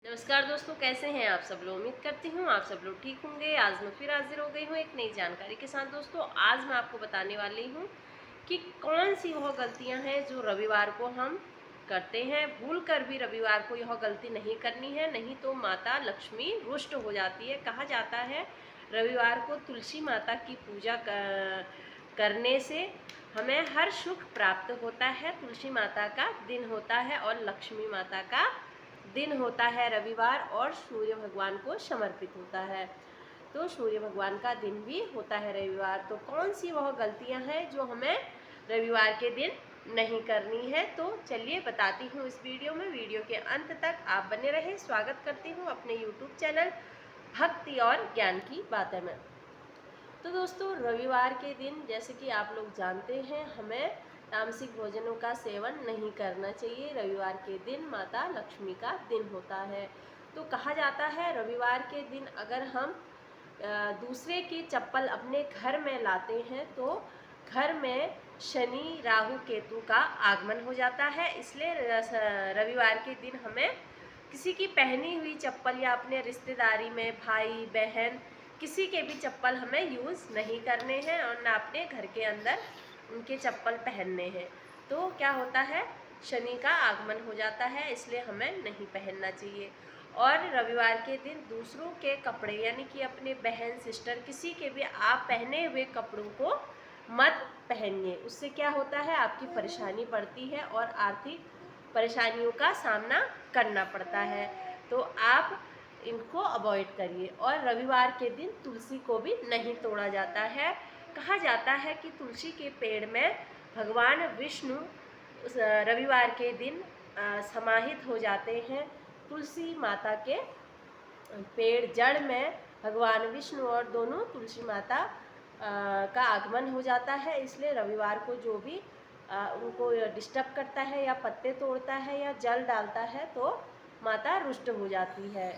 नमस्कार दोस्तों, कैसे हैं आप सब लोग। उम्मीद करती हूँ आप सब लोग ठीक होंगे। आज मैं फिर हाजिर हो गई हूँ एक नई जानकारी के साथ। दोस्तों, आज मैं आपको बताने वाली हूँ कि कौन सी वह गलतियाँ हैं जो रविवार को हम करते हैं। भूल कर भी रविवार को यह गलती नहीं करनी है, नहीं तो माता लक्ष्मी रुष्ट हो जाती है। कहा जाता है रविवार को तुलसी माता की पूजा करने से हमें हर सुख प्राप्त होता है। तुलसी माता का दिन होता है और लक्ष्मी माता का दिन होता है रविवार, और सूर्य भगवान को समर्पित होता है। तो सूर्य भगवान का दिन भी होता है रविवार। तो कौन सी वह गलतियां हैं जो हमें रविवार के दिन नहीं करनी है, तो चलिए बताती हूँ इस वीडियो में। वीडियो के अंत तक आप बने रहे। स्वागत करती हूँ अपने यूट्यूब चैनल भक्ति और ज्ञान की बातें में। तो दोस्तों, रविवार के दिन जैसे कि आप लोग जानते हैं, हमें तामसिक भोजनों का सेवन नहीं करना चाहिए। रविवार के दिन माता लक्ष्मी का दिन होता है। तो कहा जाता है रविवार के दिन अगर हम दूसरे की चप्पल अपने घर में लाते हैं तो घर में शनि राहु केतु का आगमन हो जाता है। इसलिए रविवार के दिन हमें किसी की पहनी हुई चप्पल या अपने रिश्तेदारी में भाई बहन किसी के भी चप्पल हमें यूज़ नहीं करने हैं और ना अपने घर के अंदर उनके चप्पल पहनने हैं। तो क्या होता है, शनि का आगमन हो जाता है, इसलिए हमें नहीं पहनना चाहिए। और रविवार के दिन दूसरों के कपड़े यानी कि अपने बहन सिस्टर किसी के भी आप पहने हुए कपड़ों को मत पहनिए। उससे क्या होता है, आपकी परेशानी बढ़ती है और आर्थिक परेशानियों का सामना करना पड़ता है। तो आप इनको अवॉइड करिए। और रविवार के दिन तुलसी को भी नहीं तोड़ा जाता है। कहा जाता है कि तुलसी के पेड़ में भगवान विष्णु रविवार के दिन समाहित हो जाते हैं। तुलसी माता के पेड़ जड़ में भगवान विष्णु और दोनों तुलसी माता का आगमन हो जाता है। इसलिए रविवार को जो भी उनको डिस्टर्ब करता है या पत्ते तोड़ता है या जल डालता है तो माता रुष्ट हो जाती है।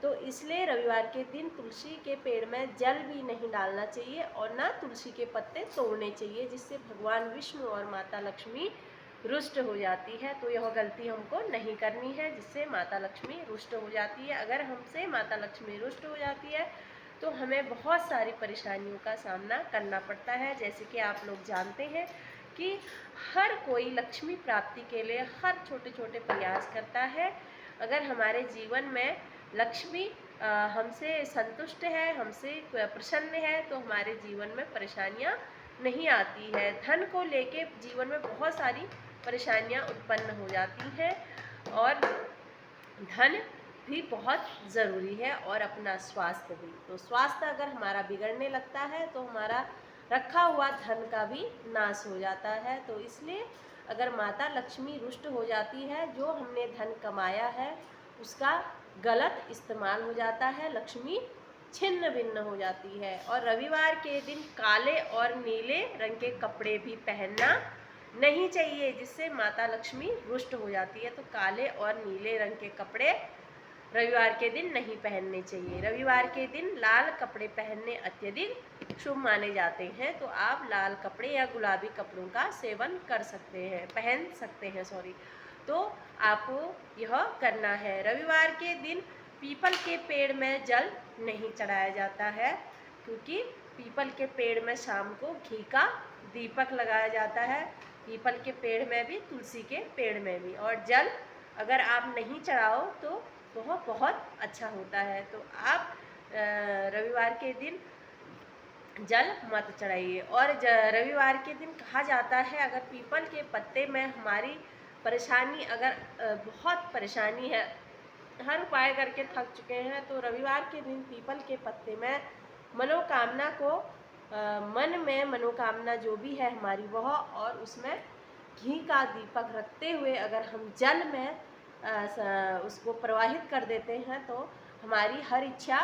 तो इसलिए रविवार के दिन तुलसी के पेड़ में जल भी नहीं डालना चाहिए और ना तुलसी के पत्ते तोड़ने चाहिए, जिससे भगवान विष्णु और माता लक्ष्मी रुष्ट हो जाती है। तो यह गलती हमको नहीं करनी है, जिससे माता लक्ष्मी रुष्ट हो जाती है। अगर हमसे माता लक्ष्मी रुष्ट हो जाती है तो हमें बहुत सारी परेशानियों का सामना करना पड़ता है। जैसे कि आप लोग जानते हैं कि हर कोई लक्ष्मी प्राप्ति के लिए हर छोटे छोटे प्रयास करता है। अगर हमारे जीवन में लक्ष्मी हमसे संतुष्ट है, हमसे प्रसन्न है, तो हमारे जीवन में परेशानियां नहीं आती है। धन को लेके जीवन में बहुत सारी परेशानियां उत्पन्न हो जाती हैं और धन भी बहुत ज़रूरी है और अपना स्वास्थ्य भी। तो स्वास्थ्य अगर हमारा बिगड़ने लगता है तो हमारा रखा हुआ धन का भी नाश हो जाता है। तो इसलिए अगर माता लक्ष्मी रुष्ट हो जाती है, जो हमने धन कमाया है उसका गलत इस्तेमाल हो जाता है, लक्ष्मी छिन्न भिन्न हो जाती है। और रविवार के दिन काले और नीले रंग के कपड़े भी पहनना नहीं चाहिए, जिससे माता लक्ष्मी रुष्ट हो जाती है। तो काले और नीले रंग के कपड़े रविवार के दिन नहीं पहनने चाहिए। रविवार के दिन लाल कपड़े पहनने अत्यधिक शुभ माने जाते हैं। तो आप लाल कपड़े या गुलाबी कपड़ों का सेवन कर सकते हैं, पहन सकते हैं, तो आपको यह करना है। रविवार के दिन पीपल के पेड़ में जल नहीं चढ़ाया जाता है, क्योंकि पीपल के पेड़ में शाम को घी का दीपक लगाया जाता है। पीपल के पेड़ में भी, तुलसी के पेड़ में भी। और जल अगर आप नहीं चढ़ाओ तो वह बहुत अच्छा होता है। तो आप रविवार के दिन जल मत चढ़ाइए। और रविवार के दिन कहा जाता है अगर पीपल के पत्ते में हमारी परेशानी, अगर बहुत परेशानी है, हर उपाय करके थक चुके हैं, तो रविवार के दिन पीपल के पत्ते में मनोकामना को मन में मनोकामना जो भी है हमारी वह, और उसमें घी का दीपक रखते हुए अगर हम जल में उसको प्रवाहित कर देते हैं तो हमारी हर इच्छा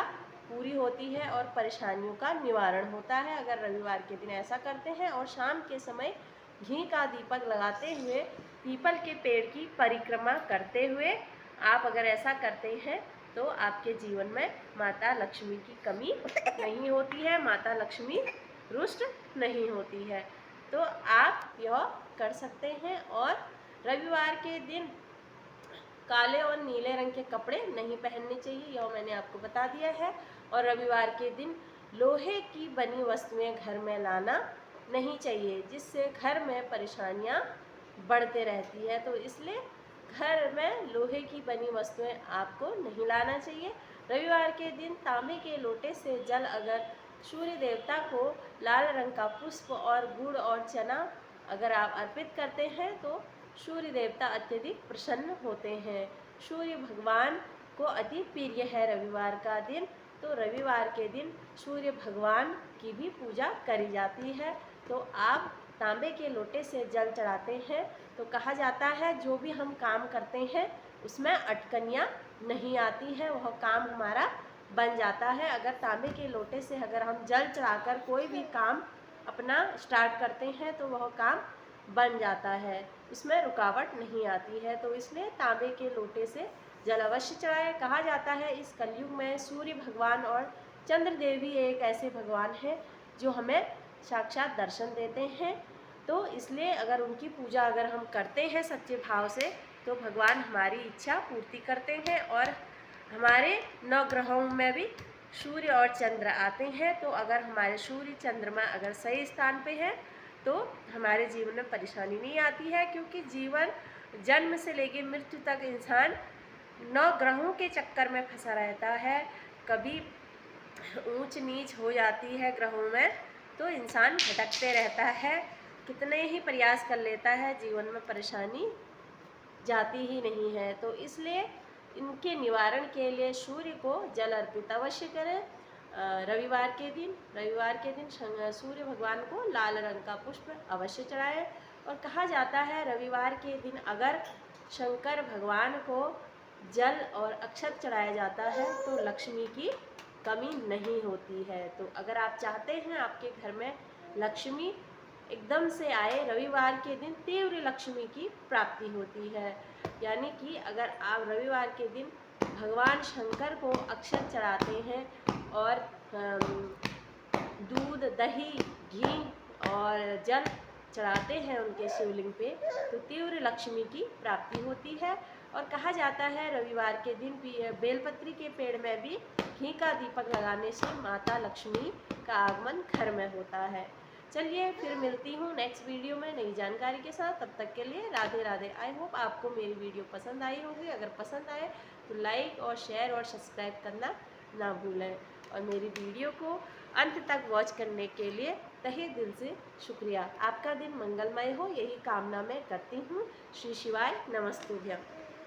पूरी होती है और परेशानियों का निवारण होता है। अगर रविवार के दिन ऐसा करते हैं और शाम के समय घी का दीपक लगाते हुए पीपल के पेड़ की परिक्रमा करते हुए आप अगर ऐसा करते हैं तो आपके जीवन में माता लक्ष्मी की कमी नहीं होती है, माता लक्ष्मी रुष्ट नहीं होती है। तो आप यह कर सकते हैं। और रविवार के दिन काले और नीले रंग के कपड़े नहीं पहनने चाहिए, यह मैंने आपको बता दिया है। और रविवार के दिन लोहे की बनी वस्तुएं घर में लाना नहीं चाहिए, जिससे घर में परेशानियां बढ़ते रहती है। तो इसलिए घर में लोहे की बनी वस्तुएं आपको नहीं लाना चाहिए। रविवार के दिन तांबे के लोटे से जल अगर सूर्य देवता को लाल रंग का पुष्प और गुड़ और चना अगर आप अर्पित करते हैं तो सूर्य देवता अत्यधिक प्रसन्न होते हैं। सूर्य भगवान को अति प्रिय है रविवार का दिन, तो रविवार के दिन सूर्य भगवान की भी पूजा करी जाती है। तो आप तांबे के लोटे से जल चढ़ाते हैं तो कहा जाता है जो भी हम काम करते हैं उसमें अटकनियाँ नहीं आती हैं, वह काम हमारा बन जाता है। अगर तांबे के लोटे से अगर हम जल चढ़ाकर कोई भी काम अपना स्टार्ट करते हैं तो वह काम बन जाता है, इसमें रुकावट नहीं आती है। तो इसलिए तांबे के लोटे से जल अवश्य चढ़ाए। कहा जाता है इस कलयुग में सूर्य भगवान और चंद्र देवी एक ऐसे भगवान हैं जो हमें साक्षात दर्शन देते हैं। तो इसलिए अगर उनकी पूजा अगर हम करते हैं सच्चे भाव से तो भगवान हमारी इच्छा पूर्ति करते हैं। और हमारे नवग्रहों में भी सूर्य और चंद्र आते हैं, तो अगर हमारे सूर्य चंद्रमा अगर सही स्थान पे है तो हमारे जीवन में परेशानी नहीं आती है। क्योंकि जीवन जन्म से लेकर मृत्यु तक इंसान नवग्रहों के चक्कर में फंसा रहता है, कभी ऊंच नीच हो जाती है ग्रहों में, तो इंसान भटकते रहता है, कितने ही प्रयास कर लेता है, जीवन में परेशानी जाती ही नहीं है। तो इसलिए इनके निवारण के लिए सूर्य को जल अर्पित अवश्य करें। रविवार के दिन सूर्य भगवान को लाल रंग का पुष्प अवश्य चढ़ाएं। और कहा जाता है रविवार के दिन अगर शंकर भगवान को जल और अक्षत चढ़ाया जाता है तो लक्ष्मी की कमी नहीं होती है। तो अगर आप चाहते हैं आपके घर में लक्ष्मी एकदम से आए, रविवार के दिन तीव्र लक्ष्मी की प्राप्ति होती है। यानी कि अगर आप रविवार के दिन भगवान शंकर को अक्षत चढ़ाते हैं और दूध दही घी और जल चढ़ाते हैं उनके शिवलिंग पे तो तीव्र लक्ष्मी की प्राप्ति होती है। और कहा जाता है रविवार के दिन बेलपत्री के पेड़ में भी घी का दीपक लगाने से माता लक्ष्मी का आगमन घर में होता है। चलिए फिर मिलती हूँ नेक्स्ट वीडियो में नई जानकारी के साथ, तब तक के लिए राधे राधे। आई होप आपको मेरी वीडियो पसंद आई होगी। अगर पसंद आए तो लाइक और शेयर और सब्सक्राइब करना ना भूलें। और मेरी वीडियो को अंत तक वॉच करने के लिए तहे दिल से शुक्रिया। आपका दिन मंगलमय हो यही कामना मैं करती हूँ। श्री शिवाय नमस्तुभ्यम।